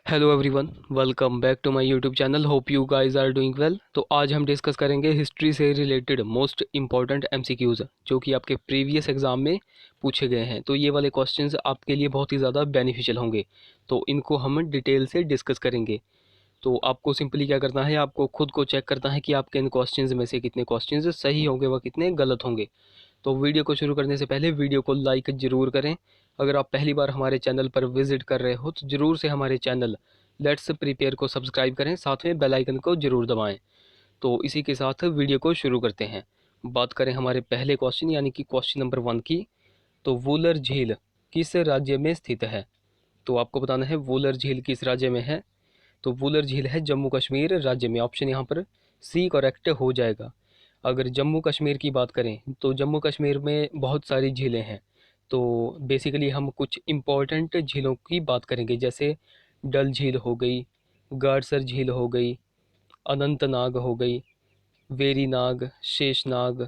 Hello everyone, welcome back to my YouTube channel. Hope you guys are doing well. तो आज हम discuss करेंगे history से related most important MCQs जो कि आपके प्रीवियस एग्ज़ाम में पूछे गए हैं। तो ये वाले क्वेश्चंस आपके लिए बहुत ही ज़्यादा बेनिफिशियल होंगे, तो इनको हम डिटेल से डिस्कस करेंगे। तो आपको सिंपली क्या करना है, आपको खुद को चेक करना है कि आपके इन क्वेश्चंस में से कितने क्वेश्चंस सही होंगे व कितने गलत होंगे। तो वीडियो को शुरू करने से पहले वीडियो को लाइक ज़रूर करें। अगर आप पहली बार हमारे चैनल पर विजिट कर रहे हो तो ज़रूर से हमारे चैनल लेट्स प्रिपेयर को सब्सक्राइब करें, साथ में बेल आइकन को ज़रूर दबाएं। तो इसी के साथ वीडियो को शुरू करते हैं। बात करें हमारे पहले क्वेश्चन यानी कि क्वेश्चन नंबर 1 की, तो वूलर झील किस राज्य में स्थित है। तो आपको बताना है वूलर झील किस राज्य में है। तो वूलर झील है जम्मू कश्मीर राज्य में। ऑप्शन यहाँ पर सी करेक्ट हो जाएगा। अगर जम्मू कश्मीर की बात करें तो जम्मू कश्मीर में बहुत सारी झीलें हैं। तो बेसिकली हम कुछ इम्पोर्टेंट झीलों की बात करेंगे, जैसे डल झील हो गई, गाड़सर झील हो गई, अनंतनाग हो गई, वेरीनाग, शेषनाग,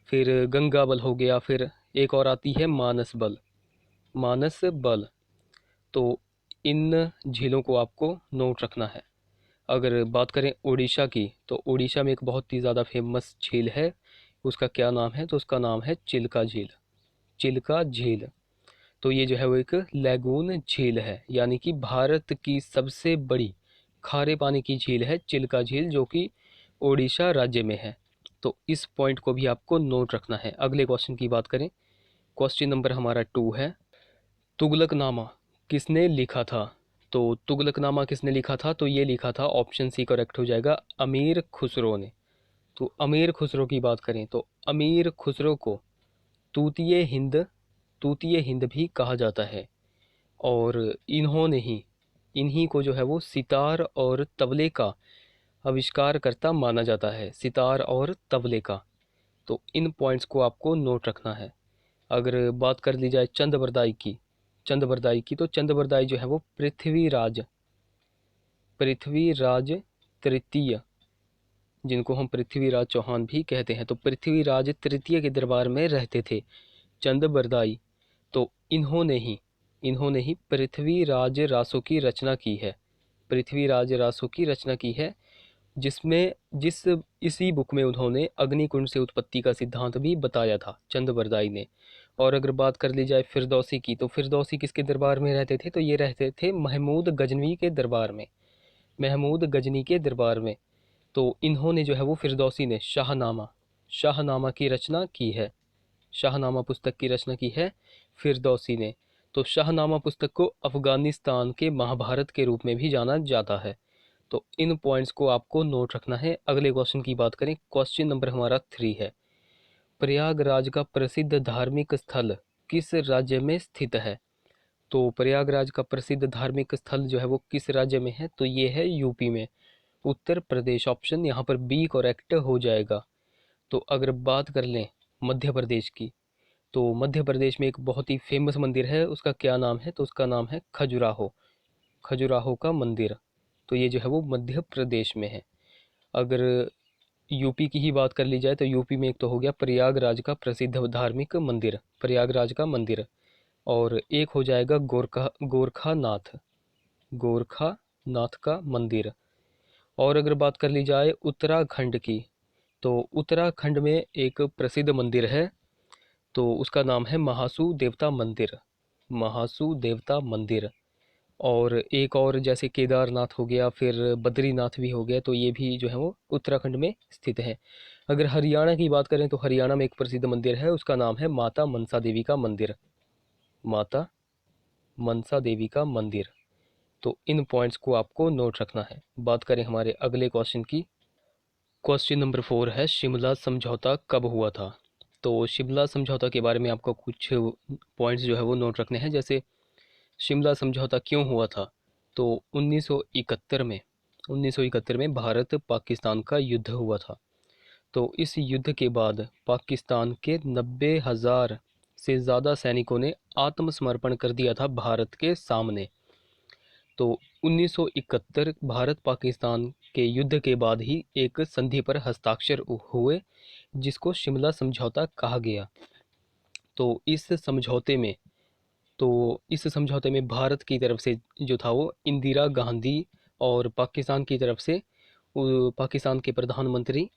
फिर गंगाबल हो गया, फिर एक और आती है मानसबल। मानसबल। तो इन झीलों को आपको नोट रखना है। अगर बात करें उड़ीसा की, तो उड़ीसा में एक बहुत ही ज़्यादा फेमस झील है। उसका क्या नाम है, तो उसका नाम है चिल्का झील। चिल्का झील। तो ये जो है वो एक लैगून झील है, यानी कि भारत की सबसे बड़ी खारे पानी की झील है चिल्का झील, जो कि ओडिशा राज्य में है। तो इस पॉइंट को भी आपको नोट रखना है। अगले क्वेश्चन की बात करें, क्वेश्चन नंबर हमारा 2 है, तुगलकनामा किसने लिखा था। तो तुगलकनामा किसने लिखा था, तो ये लिखा था, ऑप्शन सी करेक्ट हो जाएगा, अमीर खुसरो ने। तो अमीर खुसरो की बात करें तो अमीर खुसरो को तूतिए हिंद तूतिए हिंद भी कहा जाता है। और इन्होंने ही इन्हीं को जो है वो सितार और तबले का आविष्कारकर्ता माना जाता है। सितार और तबले का। तो इन पॉइंट्स को आपको नोट रखना है। अगर बात कर ली जाए चंद बरदाई की, तो चंद बरदाई जो है वो पृथ्वीराज तृतीय, जिनको हम पृथ्वीराज चौहान भी कहते हैं, तो पृथ्वीराज तृतीय के दरबार में रहते थे चंद बरदाई। तो इन्होंने ही पृथ्वीराज रासों की रचना की है। पृथ्वीराज रासों की रचना की है, जिसमें जिस इसी बुक में उन्होंने अग्निकुंड से उत्पत्ति का सिद्धांत भी बताया था चंद बरदाई ने। और अगर बात कर ली जाए फिरदौसी की, तो फिरदौसी किसके दरबार में रहते थे, तो ये रहते थे महमूद गजनवी के दरबार में। महमूद गजनी के दरबार में। तो इन्होंने जो है वो फिरदौसी ने शाहनामा की रचना की है। शाहनामा पुस्तक की रचना की है फिरदौसी ने। तो शाहनामा पुस्तक को अफगानिस्तान के महाभारत के रूप में भी जाना जाता है। तो इन पॉइंट्स को आपको नोट रखना है। अगले क्वेश्चन की बात करें, क्वेश्चन नंबर हमारा 3 है, प्रयागराज का प्रसिद्ध धार्मिक स्थल किस राज्य में स्थित है। तो प्रयागराज का प्रसिद्ध धार्मिक स्थल जो है वो किस राज्य में है, तो ये है यूपी में, उत्तर प्रदेश। ऑप्शन यहाँ पर बी करेक्ट हो जाएगा। तो अगर बात कर लें मध्य प्रदेश की, तो मध्य प्रदेश में एक बहुत ही फेमस मंदिर है, उसका क्या नाम है, तो उसका नाम है खजुराहो। खजुराहो का मंदिर। तो ये जो है वो मध्य प्रदेश में है। अगर यूपी की ही बात कर ली जाए, तो यूपी में एक तो हो गया प्रयागराज का प्रसिद्ध धार्मिक मंदिर, प्रयागराज का मंदिर। और एक हो जाएगा गोरखानाथ का मंदिर। और अगर बात कर ली जाए उत्तराखंड की, तो उत्तराखंड में एक प्रसिद्ध मंदिर है, तो उसका नाम है महासू देवता मंदिर। महासू देवता मंदिर। और एक और जैसे केदारनाथ हो गया, फिर बद्रीनाथ भी हो गया, तो ये भी जो है वो उत्तराखंड में स्थित है। अगर हरियाणा की बात करें, तो हरियाणा में एक प्रसिद्ध मंदिर है, उसका नाम है माता मनसा देवी का मंदिर। माता मनसा देवी का मंदिर। तो इन पॉइंट्स को आपको नोट रखना है। बात करें हमारे अगले क्वेश्चन की, क्वेश्चन नंबर 4 है, शिमला समझौता कब हुआ था। तो शिमला समझौता के बारे में आपको कुछ पॉइंट्स जो है वो नोट रखने हैं। जैसे शिमला समझौता क्यों हुआ था, तो 1971 में भारत पाकिस्तान का युद्ध हुआ था। तो इस युद्ध के बाद पाकिस्तान के 90,000 से ज़्यादा सैनिकों ने आत्मसमर्पण कर दिया था भारत के सामने। तो 1971 भारत पाकिस्तान के युद्ध के बाद ही एक संधि पर हस्ताक्षर हुए, जिसको शिमला समझौता कहा गया। तो इस समझौते में तो इस समझौते में भारत की तरफ से जो था वो इंदिरा गांधी और पाकिस्तान की तरफ से पाकिस्तान के प्रधानमंत्री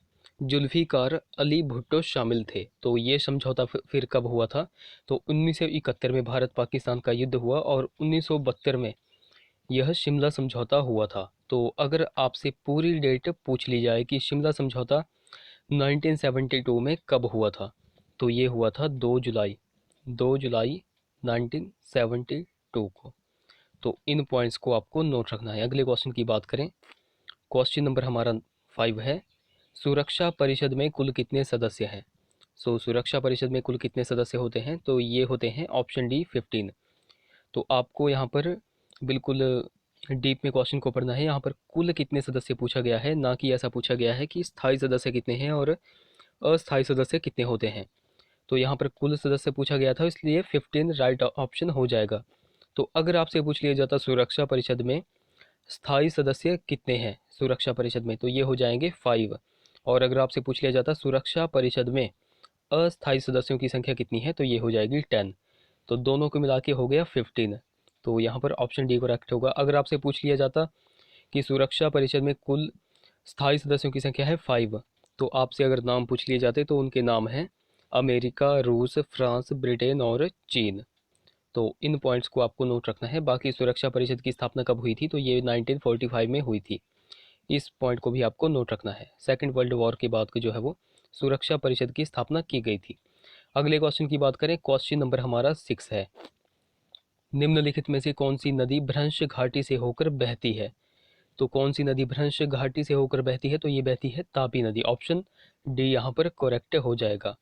जुल्फ़िकार अली भुट्टो शामिल थे। तो ये समझौता फिर कब हुआ था? तो 1971 में भारत पाकिस्तान का युद्ध हुआ और 1972 में यह शिमला समझौता हुआ था। तो अगर आपसे पूरी डेट पूछ ली जाए कि शिमला समझौता 1972 में कब हुआ था, तो ये हुआ था 2 जुलाई 1972 को। तो इन पॉइंट्स को आपको नोट रखना है। अगले क्वेश्चन की बात करें, क्वेश्चन नंबर हमारा 5 है, सुरक्षा परिषद में कुल कितने सदस्य हैं? सुरक्षा परिषद में कुल कितने सदस्य होते हैं? तो ये होते हैं ऑप्शन डी 15। तो आपको यहाँ पर बिल्कुल डीप में क्वेश्चन को पढ़ना है। यहाँ पर कुल कितने सदस्य पूछा गया है, ना कि ऐसा पूछा गया है कि स्थायी सदस्य कितने हैं और अस्थायी सदस्य कितने होते हैं। तो यहाँ पर कुल सदस्य पूछा गया था, इसलिए 15 राइट ऑप्शन हो जाएगा। तो अगर आपसे पूछ लिया जाता सुरक्षा परिषद में स्थायी सदस्य कितने हैं सुरक्षा परिषद में, तो ये हो जाएंगे 5। और अगर आपसे पूछ लिया जाता सुरक्षा परिषद में अस्थायी सदस्यों की संख्या कितनी है, तो ये हो जाएगी 10। तो दोनों को मिला के हो गया 15। तो यहाँ पर ऑप्शन डी करेक्ट होगा। अगर आपसे पूछ लिया जाता कि सुरक्षा परिषद में कुल स्थायी सदस्यों की संख्या है 5, तो आपसे अगर नाम पूछ लिए जाते तो उनके नाम हैं अमेरिका, रूस, फ्रांस, ब्रिटेन और चीन। तो इन पॉइंट्स को आपको नोट रखना है। बाकी सुरक्षा परिषद की स्थापना कब हुई थी, तो ये 1945 में हुई थी। इस पॉइंट को भी आपको नोट रखना है। सेकेंड वर्ल्ड वॉर के बाद जो है वो सुरक्षा परिषद की स्थापना की गई थी। अगले क्वेश्चन की बात करें, क्वेश्चन नंबर हमारा 6 है, निम्नलिखित में से कौन सी नदी भ्रंश घाटी से होकर बहती है? तो कौन सी नदी भ्रंश घाटी से होकर बहती है, तो ये बहती है तापी नदी। ऑप्शन डी यहाँ पर करेक्ट हो जाएगा।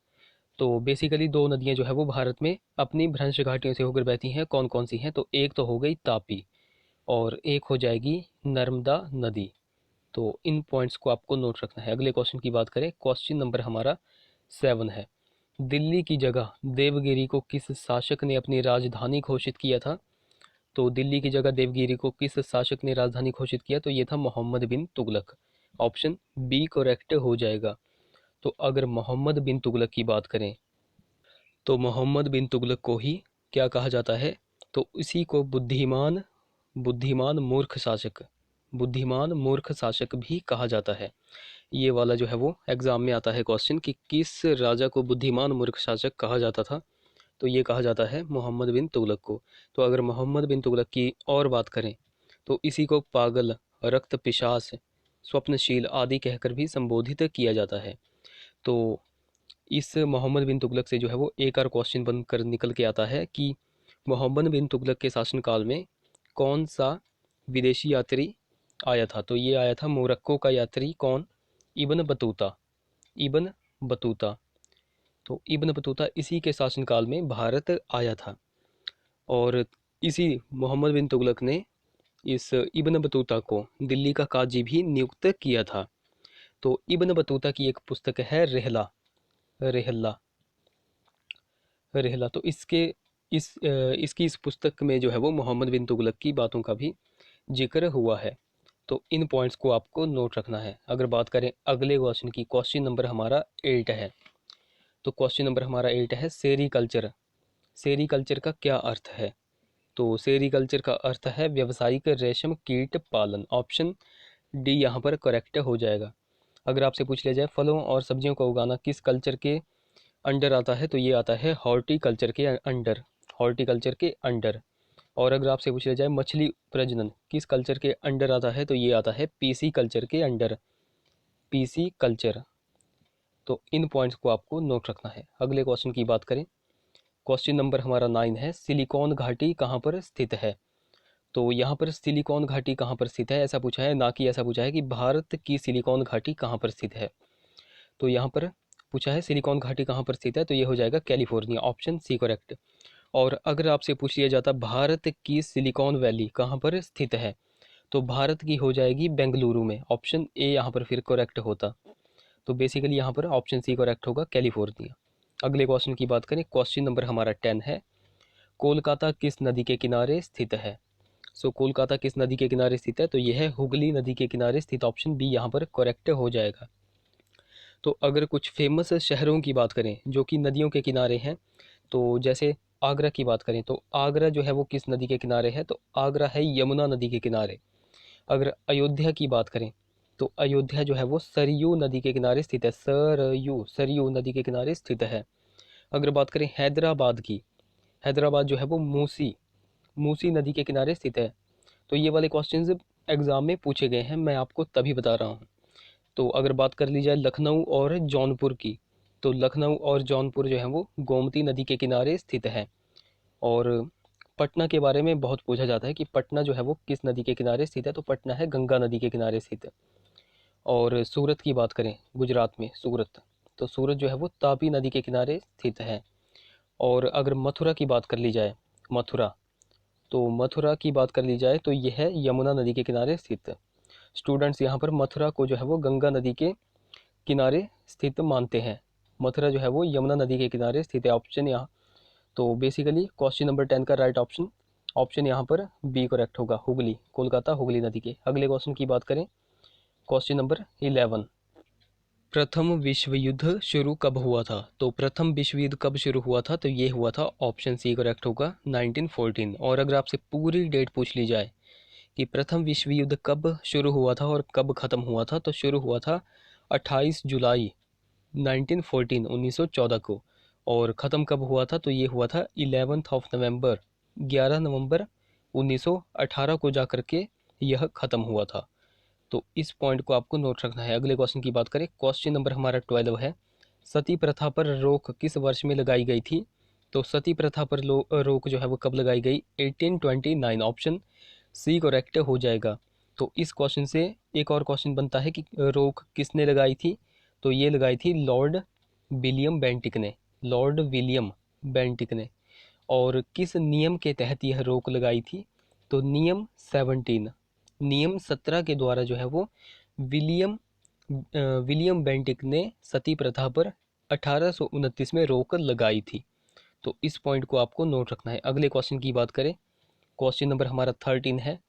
तो बेसिकली दो नदियाँ जो है वो भारत में अपनी भ्रंश घाटियों से होकर बहती हैं। कौन कौन सी हैं, तो एक तो हो गई तापी और एक हो जाएगी नर्मदा नदी। तो इन पॉइंट्स को आपको नोट रखना है। अगले क्वेश्चन की बात करें, क्वेश्चन नंबर हमारा 7 है, दिल्ली की जगह देवगिरी को किस शासक ने अपनी राजधानी घोषित किया था? तो दिल्ली की जगह देवगिरी को किस शासक ने राजधानी घोषित किया, तो ये था मोहम्मद बिन तुगलक। ऑप्शन बी करेक्ट हो जाएगा। तो अगर मोहम्मद बिन तुगलक की बात करें, तो मोहम्मद बिन तुगलक को ही क्या कहा जाता है, तो इसी को बुद्धिमान बुद्धिमान मूर्ख शासक बुद्धिमान मूर्ख शासक भी कहा जाता है। ये वाला जो है वो एग्जाम में आता है क्वेश्चन कि किस राजा को बुद्धिमान मूर्ख शासक कहा जाता था, तो ये कहा जाता है मोहम्मद बिन तुगलक को। तो अगर मोहम्मद बिन तुगलक की और बात करें, तो इसी को पागल, रक्त पिशाच, स्वप्नशील आदि कहकर भी संबोधित किया जाता है। तो इस मोहम्मद बिन तुगलक से जो है वो एक और क्वेश्चन बनकर निकल के आता है कि मोहम्मद बिन तुगलक के शासनकाल में कौन सा विदेशी यात्री आया था? तो ये आया था मोरक्को का यात्री, कौन? Ibn Battuta. Ibn Battuta. तो इब्न बतूता इसी के शासनकाल में भारत आया था और इसी मोहम्मद बिन तुगलक ने इस इब्न बतूता को दिल्ली का काजी भी नियुक्त किया था। तो इब्न बतूता की एक पुस्तक है रेहला रेहला रेहला। तो इसकी इस पुस्तक में जो है वो मोहम्मद बिन तुगलक की बातों का भी जिक्र हुआ है। तो इन पॉइंट्स को आपको नोट रखना है। अगर बात करें अगले क्वेश्चन की, क्वेश्चन नंबर हमारा 8 है। तो क्वेश्चन नंबर हमारा 8 है, सेरीकल्चर। सेरीकल्चर का क्या अर्थ है? तो सेरीकल्चर का अर्थ है व्यावसायिक रेशम कीट पालन। ऑप्शन डी यहाँ पर करेक्ट हो जाएगा। अगर आपसे पूछ लिया जाए फलों और सब्जियों को उगाना किस कल्चर के अंडर आता है, तो ये आता है हॉर्टिकल्चर के अंडर। हॉर्टिकल्चर के अंडर। और अगर आपसे पूछ लिया जाए मछली प्रजनन किस कल्चर के अंडर आता है, तो ये आता है पीसी कल्चर के अंडर। PC culture. तो इन पॉइंट्स को आपको नोट रखना है। अगले क्वेश्चन की बात करें, क्वेश्चन नंबर हमारा 9 है, सिलिकॉन घाटी कहाँ पर स्थित है? तो यहाँ पर सिलिकॉन घाटी कहाँ पर स्थित है ऐसा पूछा है, ना कि ऐसा पूछा है कि भारत की सिलिकॉन घाटी कहाँ पर स्थित है। तो यहाँ पर पूछा है सिलिकॉन घाटी कहाँ पर स्थित है, तो ये हो जाएगा कैलिफोर्निया। Option C correct. और अगर आपसे पूछ लिया जाता भारत की सिलिकॉन वैली कहाँ पर स्थित है, तो भारत की हो जाएगी बेंगलुरु में। ऑप्शन ए यहाँ पर फिर करेक्ट होता। तो बेसिकली यहाँ पर ऑप्शन सी करेक्ट होगा, कैलिफोर्निया। अगले क्वेश्चन की बात करें, क्वेश्चन नंबर हमारा 10 है, कोलकाता किस नदी के किनारे स्थित है? कोलकाता किस नदी के किनारे स्थित है, तो यह है हुगली नदी के किनारे स्थित। ऑप्शन बी यहाँ पर करेक्ट हो जाएगा। तो अगर कुछ फेमस शहरों की बात करें जो कि नदियों के किनारे हैं, तो जैसे आगरा की बात करें तो आगरा जो है वो किस नदी के किनारे है, तो आगरा है यमुना नदी के किनारे। अगर अयोध्या की बात करें तो अयोध्या जो है वो सरयू नदी के किनारे स्थित है, सरयू नदी के किनारे स्थित है। अगर बात करें हैदराबाद की, हैदराबाद जो है वो मूसी नदी के किनारे स्थित है। तो ये वाले क्वेश्चंस एग्जाम में पूछे गए हैं, मैं आपको तभी बता रहा हूँ। तो अगर बात कर ली जाए लखनऊ और जौनपुर की, तो लखनऊ और जौनपुर जो है वो गोमती नदी के किनारे स्थित है। और पटना के बारे में बहुत पूछा जाता है कि पटना जो है वो किस नदी के किनारे स्थित है, तो पटना है गंगा नदी के किनारे स्थित है। और सूरत की बात करें, गुजरात में सूरत, तो सूरत जो है वो तापी नदी के किनारे स्थित है। और अगर मथुरा की बात कर ली जाए, मथुरा, तो मथुरा की बात कर ली जाए तो यह है यमुना नदी के किनारे स्थित। स्टूडेंट्स यहाँ पर मथुरा को जो है वो गंगा नदी के किनारे स्थित मानते हैं। मथुरा जो है वो यमुना नदी के किनारे स्थित है। ऑप्शन यहाँ, तो बेसिकली क्वेश्चन नंबर 10 का राइट ऑप्शन ऑप्शन यहाँ पर बी करेक्ट होगा, हुगली, कोलकाता हुगली नदी के। अगले क्वेश्चन की बात करें, क्वेश्चन नंबर 11, प्रथम विश्व युद्ध शुरू कब हुआ था, तो प्रथम विश्व युद्ध कब शुरू हुआ था, तो ये हुआ था, ऑप्शन सी करेक्ट होगा, 1914। और अगर आपसे पूरी डेट पूछ ली जाए कि प्रथम विश्व युद्ध कब शुरू हुआ था और कब ख़त्म हुआ था, तो शुरू हुआ था 28 जुलाई 1914 को। और ख़त्म कब हुआ था, तो ये हुआ था 11 नवंबर 1918 को जा कर के यह ख़त्म हुआ था। तो इस पॉइंट को आपको नोट रखना है। अगले क्वेश्चन की बात करें, क्वेश्चन नंबर हमारा 12 है, सती प्रथा पर रोक किस वर्ष में लगाई गई थी, तो सती प्रथा पर रोक जो है वो कब लगाई गई, 1829, ऑप्शन सी करेक्ट हो जाएगा। तो इस क्वेश्चन से एक और क्वेश्चन बनता है कि रोक किसने लगाई थी, तो ये लगाई थी लॉर्ड विलियम बेंटिक ने, लॉर्ड विलियम बेंटिक ने। और किस नियम के तहत यह रोक लगाई थी, तो नियम 17 के द्वारा जो है वो विलियम विलियम बेंटिक ने सती प्रथा पर 1829 में रोक लगाई थी। तो इस पॉइंट को आपको नोट रखना है। अगले क्वेश्चन की बात करें, क्वेश्चन नंबर हमारा 13 है,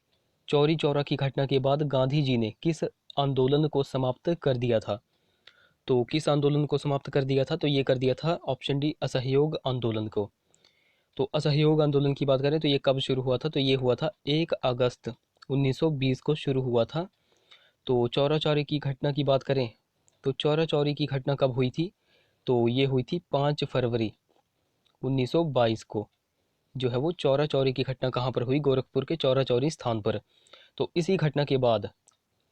चौरी चौरा की घटना के बाद गांधी जी ने किस आंदोलन को समाप्त कर दिया था, तो किस आंदोलन को समाप्त कर दिया था, तो ये कर दिया था ऑप्शन डी, असहयोग आंदोलन को। तो असहयोग आंदोलन की बात करें तो ये कब शुरू हुआ था, तो ये हुआ था 1 अगस्त 1920 को शुरू हुआ था। तो चौरा चौरी की घटना की बात करें तो चौरा चौरी की घटना कब हुई थी, तो ये हुई थी 5 फरवरी 1922 को। जो है वो चौरा चौरी की घटना कहाँ पर हुई, गोरखपुर के चौरा चौरी स्थान पर। तो इसी घटना के बाद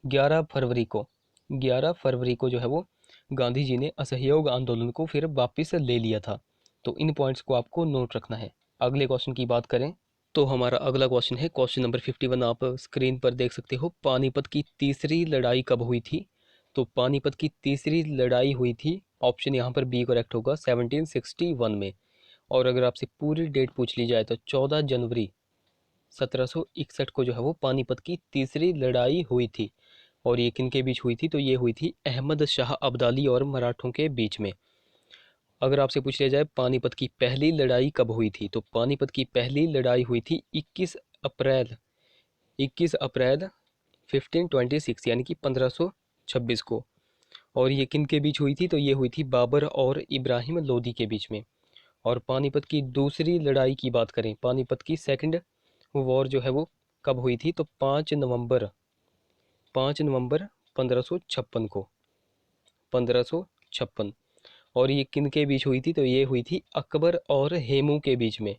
11 फरवरी को 11 फरवरी को जो है वो गांधी जी ने असहयोग आंदोलन को फिर वापस ले लिया था। तो इन पॉइंट्स को आपको नोट रखना है। अगले क्वेश्चन की बात करें तो हमारा अगला क्वेश्चन है क्वेश्चन नंबर 51, आप स्क्रीन पर देख सकते हो, पानीपत की तीसरी लड़ाई कब हुई थी, तो पानीपत की तीसरी लड़ाई हुई थी, ऑप्शन यहाँ पर बी करेक्ट होगा, 1761 में। और अगर आपसे पूरी डेट पूछ ली जाए तो 14 जनवरी 1761 को जो है वो पानीपत की तीसरी लड़ाई हुई थी। और ये किन के बीच हुई थी, तो ये हुई थी अहमद शाह अब्दाली और मराठों के बीच में। अगर आपसे पूछ लिया जाए पानीपत की पहली लड़ाई कब हुई थी, तो पानीपत की पहली लड़ाई हुई थी 21 अप्रैल 1526 यानी कि 1526 को। और ये किन के बीच हुई थी, तो ये हुई थी बाबर और इब्राहिम लोदी के बीच में। और पानीपत की दूसरी लड़ाई की बात करें, पानीपत की सेकंड वॉर जो है वो कब हुई थी, तो 5 नवंबर 1556 को, 1556। और ये किन के बीच हुई थी, तो ये हुई थी अकबर और हेमू के बीच में।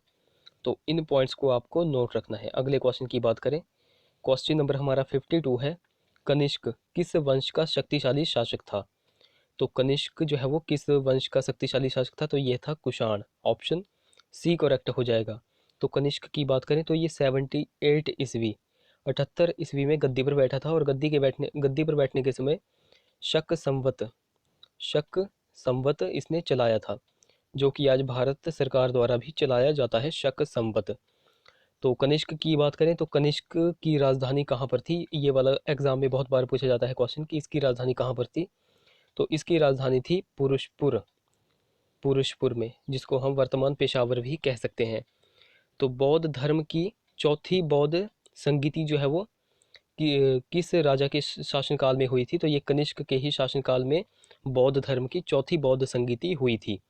तो इन पॉइंट्स को आपको नोट रखना है। अगले क्वेश्चन की बात करें, क्वेश्चन नंबर हमारा 52 है, कनिष्क किस वंश का शक्तिशाली शासक था, तो कनिष्क जो है वो किस वंश का शक्तिशाली शासक था, तो ये था कुषाण, ऑप्शन सी करेक्ट हो जाएगा। तो कनिष्क की बात करें तो ये 78 ईस्वी 78 ईस्वी में गद्दी पर बैठा था। और गद्दी पर बैठने के समय शक संवत इसने चलाया था, जो कि आज भारत सरकार द्वारा भी चलाया जाता है, शक संवत। तो कनिष्क की बात करें तो कनिष्क की राजधानी कहाँ पर थी, ये वाला एग्जाम में बहुत बार पूछा जाता है क्वेश्चन कि इसकी राजधानी कहाँ पर थी। तो इसकी राजधानी थी पुरुषपुर में, जिसको हम वर्तमान पेशावर भी कह सकते हैं। तो बौद्ध धर्म की चौथी बौद्ध संगीति जो है वो किस राजा के शासनकाल में हुई थी, तो ये कनिष्क के ही शासनकाल में बौद्ध धर्म की चौथी बौद्ध संगीति हुई थी।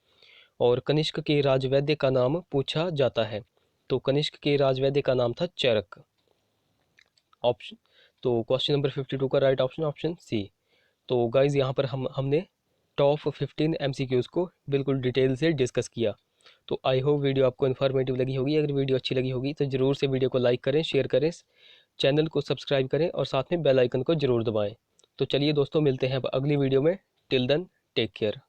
और कनिष्क के राजवैद्य का नाम पूछा जाता है। तो कनिष्क के राजवैद्य का नाम था चरक। ऑप्शन तो क्वेश्चन नंबर 52 का राइट ऑप्शन ऑप्शन सी। तो गाइज यहाँ पर हमने टॉप 15 एमसीक्यूज़ को बिल्कुल डिटेल से डिस्कस किया। तो आई होप वीडियो आपको इन्फॉर्मेटिव लगी होगी। अगर वीडियो अच्छी लगी होगी तो ज़रूर से वीडियो को लाइक करें, शेयर करें, चैनल को सब्सक्राइब करें और साथ में बेल आइकन को ज़रूर दबाएं। तो चलिए दोस्तों, मिलते हैं अब अगली वीडियो में। Till then take care.